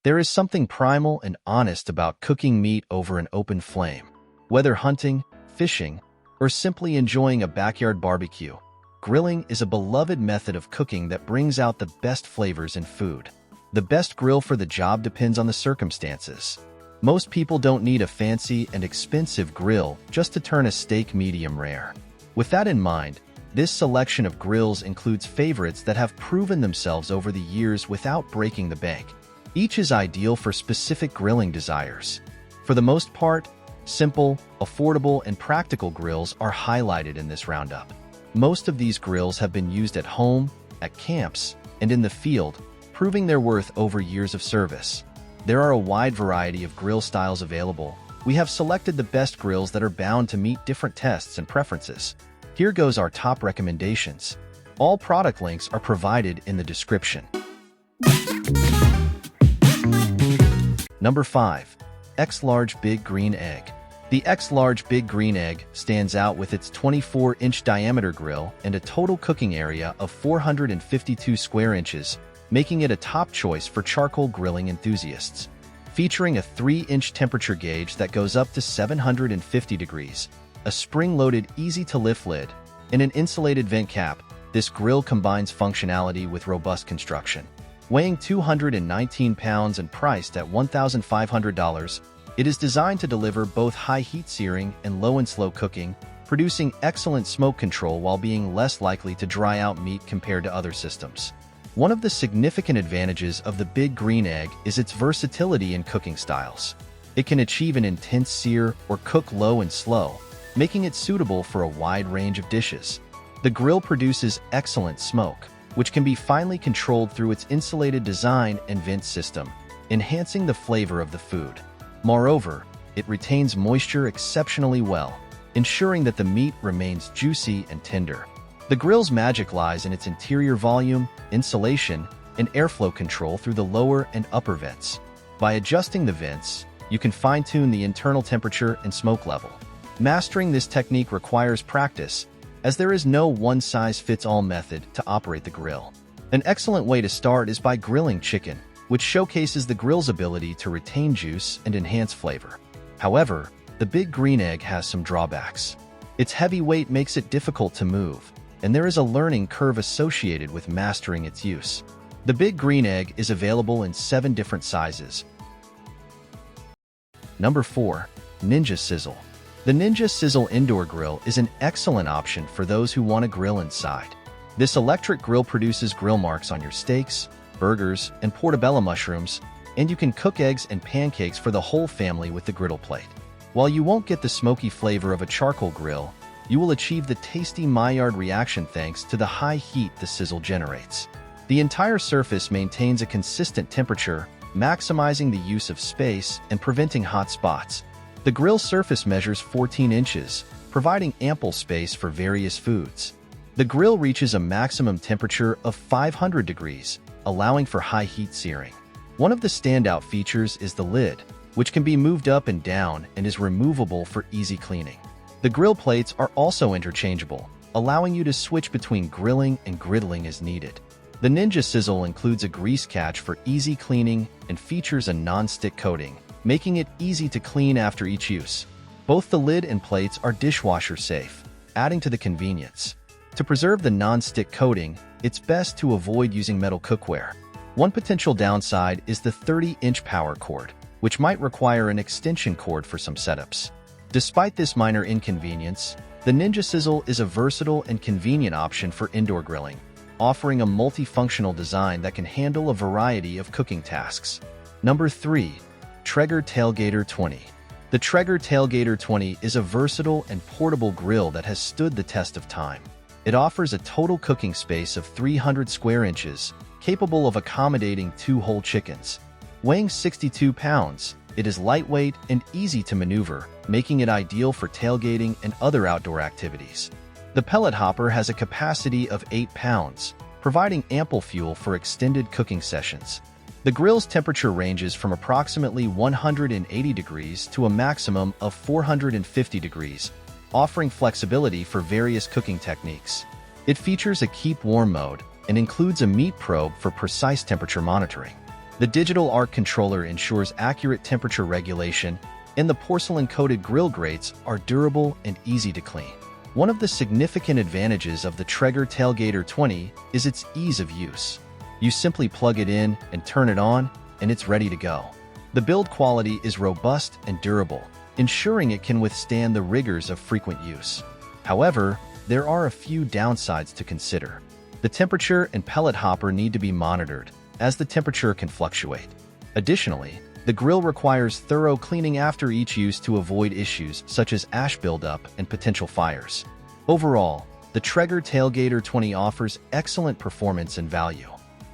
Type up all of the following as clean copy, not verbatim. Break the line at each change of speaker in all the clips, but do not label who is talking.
There is something primal and honest about cooking meat over an open flame. Whether hunting, fishing, or simply enjoying a backyard barbecue, grilling is a beloved method of cooking that brings out the best flavors in food. The best grill for the job depends on the circumstances. Most people don't need a fancy and expensive grill just to turn a steak medium rare. With that in mind, this selection of grills includes favorites that have proven themselves over the years without breaking the bank. Each is ideal for specific grilling desires. For the most part, simple, affordable, and practical grills are highlighted in this roundup. Most of these grills have been used at home, at camps, and in the field, proving their worth over years of service. There are a wide variety of grill styles available. We have selected the best grills that are bound to meet different tests and preferences. Here goes our top recommendations. All product links are provided in the description. Number 5. Xlarge Big Green Egg. The Xlarge Big Green Egg stands out with its 24-inch diameter grill and a total cooking area of 452 square inches, making it a top choice for charcoal grilling enthusiasts. Featuring a 3-inch temperature gauge that goes up to 750 degrees, a spring-loaded easy-to-lift lid, and an insulated vent cap, this grill combines functionality with robust construction. Weighing 219 pounds and priced at $1,500, it is designed to deliver both high heat searing and low and slow cooking, producing excellent smoke control while being less likely to dry out meat compared to other systems. One of the significant advantages of the Big Green Egg is its versatility in cooking styles. It can achieve an intense sear or cook low and slow, making it suitable for a wide range of dishes. The grill produces excellent smoke, which can be finely controlled through its insulated design and vent system, enhancing the flavor of the food. Moreover, it retains moisture exceptionally well, ensuring that the meat remains juicy and tender. The grill's magic lies in its interior volume, insulation, and airflow control through the lower and upper vents. By adjusting the vents, you can fine-tune the internal temperature and smoke level. Mastering this technique requires practice, as there is no one-size-fits-all method to operate the grill. An excellent way to start is by grilling chicken, which showcases the grill's ability to retain juice and enhance flavor. However, the Big Green Egg has some drawbacks. Its heavy weight makes it difficult to move, and there is a learning curve associated with mastering its use. The Big Green Egg is available in 7 different sizes. Number 4. Ninja Sizzle. The Ninja Sizzle Indoor Grill is an excellent option for those who want to grill inside. This electric grill produces grill marks on your steaks, burgers, and portobello mushrooms, and you can cook eggs and pancakes for the whole family with the griddle plate. While you won't get the smoky flavor of a charcoal grill, you will achieve the tasty Maillard reaction thanks to the high heat the sizzle generates. The entire surface maintains a consistent temperature, maximizing the use of space and preventing hot spots. The grill surface measures 14 inches, providing ample space for various foods. The grill reaches a maximum temperature of 500 degrees, allowing for high heat searing. One of the standout features is the lid, which can be moved up and down and is removable for easy cleaning. The grill plates are also interchangeable, allowing you to switch between grilling and griddling as needed. The Ninja Sizzle includes a grease catch for easy cleaning and features a non-stick coating, making it easy to clean after each use. Both the lid and plates are dishwasher safe, adding to the convenience. To preserve the non-stick coating, it's best to avoid using metal cookware. One potential downside is the 30-inch power cord, which might require an extension cord for some setups. Despite this minor inconvenience, the Ninja Sizzle is a versatile and convenient option for indoor grilling, offering a multifunctional design that can handle a variety of cooking tasks. Number 3. Traeger Tailgater 20. The Traeger Tailgater 20 is a versatile and portable grill that has stood the test of time. It offers a total cooking space of 300 square inches, capable of accommodating 2 whole chickens. Weighing 62 pounds, it is lightweight and easy to maneuver, making it ideal for tailgating and other outdoor activities. The pellet hopper has a capacity of 8 pounds, providing ample fuel for extended cooking sessions. The grill's temperature ranges from approximately 180 degrees to a maximum of 450 degrees, offering flexibility for various cooking techniques. It features a keep warm mode and includes a meat probe for precise temperature monitoring. The digital arc controller ensures accurate temperature regulation, and the porcelain-coated grill grates are durable and easy to clean. One of the significant advantages of the Traeger Tailgater 20 is its ease of use. You simply plug it in and turn it on, and it's ready to go. The build quality is robust and durable, ensuring it can withstand the rigors of frequent use. However, there are a few downsides to consider. The temperature and pellet hopper need to be monitored, as the temperature can fluctuate. Additionally, the grill requires thorough cleaning after each use to avoid issues such as ash buildup and potential fires. Overall, the Traeger Tailgater 20 offers excellent performance and value.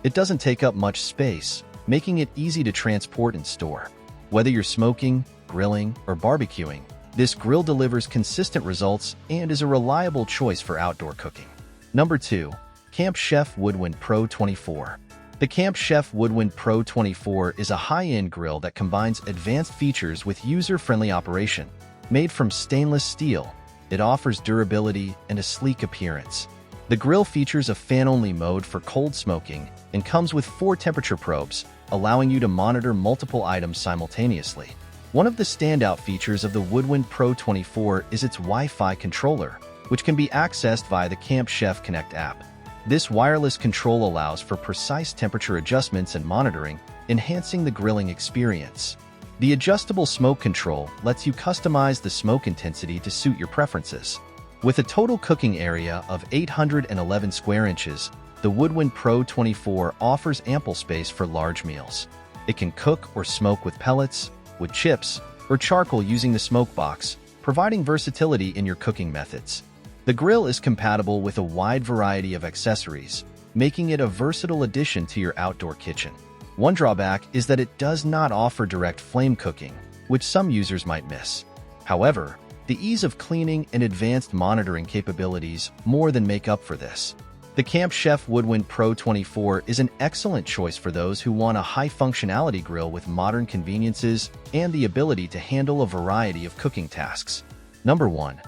It doesn't take up much space, making it easy to transport and store. Whether you're smoking, grilling, or barbecuing, this grill delivers consistent results and is a reliable choice for outdoor cooking. Number 2. Camp Chef Woodwind Pro 24. The Camp Chef Woodwind Pro 24 is a high-end grill that combines advanced features with user-friendly operation. Made from stainless steel, it offers durability and a sleek appearance. The grill features a fan-only mode for cold smoking and comes with 4 temperature probes, allowing you to monitor multiple items simultaneously. One of the standout features of the Woodwind Pro 24 is its Wi-Fi controller, which can be accessed via the Camp Chef Connect app. This wireless control allows for precise temperature adjustments and monitoring, enhancing the grilling experience. The adjustable smoke control lets you customize the smoke intensity to suit your preferences. With a total cooking area of 811 square inches, the Woodwind Pro 24 offers ample space for large meals. It can cook or smoke with pellets, wood chips, or charcoal using the smoke box, providing versatility in your cooking methods. The grill is compatible with a wide variety of accessories, making it a versatile addition to your outdoor kitchen. One drawback is that it does not offer direct flame cooking, which some users might miss. However, the ease of cleaning and advanced monitoring capabilities more than make up for this. The Camp Chef Woodwind Pro 24 is an excellent choice for those who want a high-functionality grill with modern conveniences and the ability to handle a variety of cooking tasks. Number 1.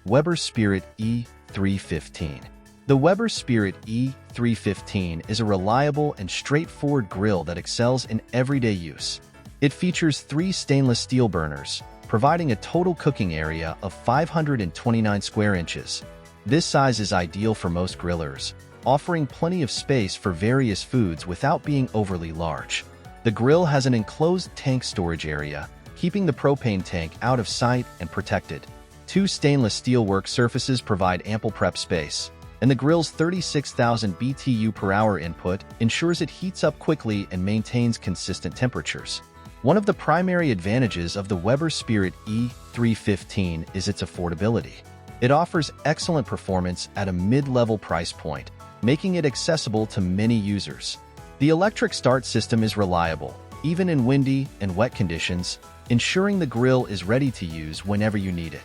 Weber Spirit E315. The Weber Spirit E315 is a reliable and straightforward grill that excels in everyday use. It features 3 stainless steel burners, providing a total cooking area of 529 square inches. This size is ideal for most grillers, offering plenty of space for various foods without being overly large. The grill has an enclosed tank storage area, keeping the propane tank out of sight and protected. 2 stainless steel work surfaces provide ample prep space, and the grill's 36,000 BTU per hour input ensures it heats up quickly and maintains consistent temperatures. One of the primary advantages of the Weber Spirit E315 is its affordability. It offers excellent performance at a mid-level price point, making it accessible to many users. The electric start system is reliable, even in windy and wet conditions, ensuring the grill is ready to use whenever you need it.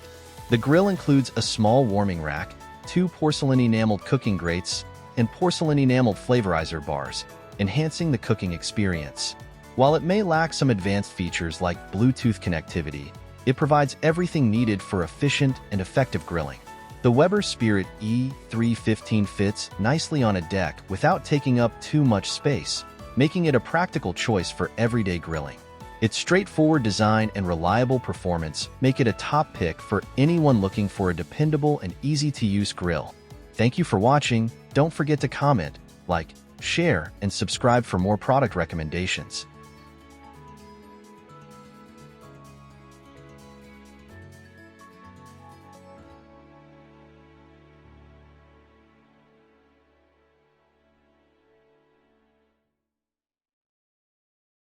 The grill includes a small warming rack, 2 porcelain-enameled cooking grates, and porcelain-enameled flavorizer bars, enhancing the cooking experience. While it may lack some advanced features like Bluetooth connectivity, it provides everything needed for efficient and effective grilling. The Weber Spirit E315 fits nicely on a deck without taking up too much space, making it a practical choice for everyday grilling. Its straightforward design and reliable performance make it a top pick for anyone looking for a dependable and easy-to-use grill. Thank you for watching. Don't forget to comment, like, share, and subscribe for more product recommendations.